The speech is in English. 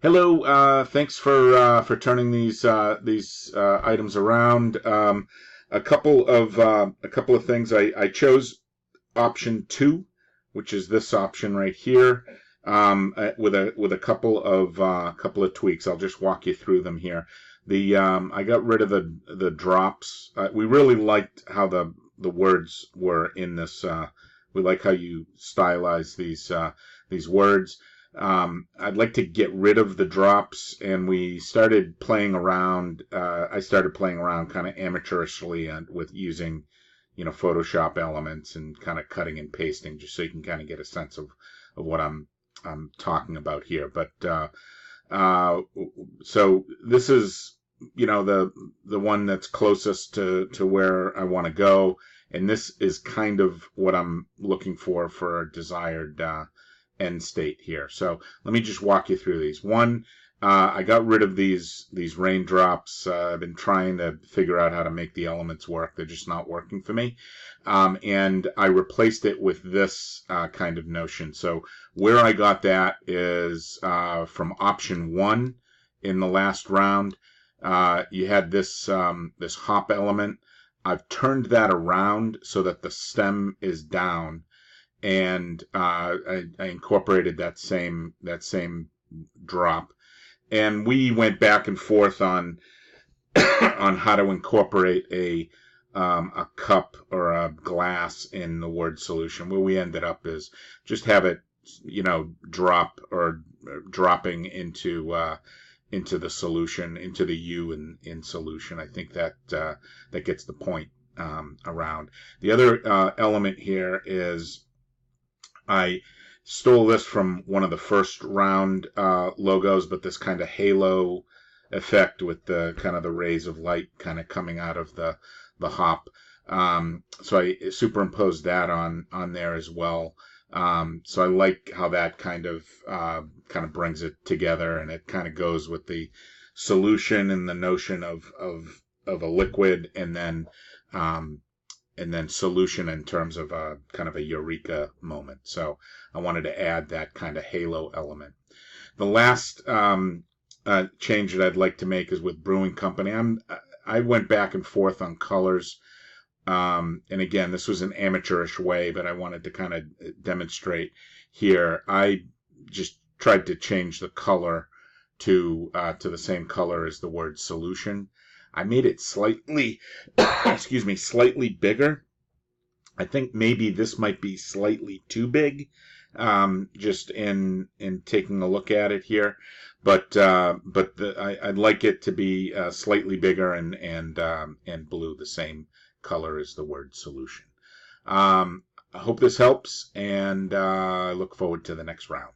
Hello. Thanks for turning these items around. A couple of things. I chose option two, which is this option right here, with a couple of tweaks. I'll just walk you through them here. I got rid of the drops. We really liked how the words were in this. We like how you stylize these words. I'd like to get rid of the drops, and we started playing around. I started playing around kind of amateurishly and with using, Photoshop elements and kind of cutting and pasting, just so you can kind of get a sense of what I'm talking about here. But uh, so this is, the one that's closest to where I want to go, and this is kind of what I'm looking for a desired end state here. So let me just walk you through these. One, I got rid of these raindrops. I've been trying to figure out how to make the elements work. They're just not working for me. And I replaced it with this kind of notion. So where I got that is from option one in the last round. You had this hop element. I've turned that around so that the stem is down, and I incorporated that same drop, and we went back and forth on on how to incorporate a cup or a glass in the word solution. Where we ended up is just have it, drop or dropping into the solution, into the U in solution. I think that gets the point around. The other element here is I stole this from one of the first round logos, but this kind of halo effect with the kind of the rays of light kind of coming out of the hop. So I superimposed that on there as well. So I like how that kind of brings it together, and it kind of goes with the solution and the notion of a liquid, and then solution in terms of a kind of a eureka moment. So I wanted to add that kind of halo element. The last change that I'd like to make is with Brewing Company. I went back and forth on colors. And again, this was an amateurish way, but I wanted to kind of demonstrate here. I just tried to change the color to the same color as the word solution. I made it slightly, excuse me, slightly bigger. I think maybe this might be slightly too big, just in taking a look at it here. But I'd like it to be slightly bigger and blue, the same color as the word solution. I hope this helps, and I look forward to the next round.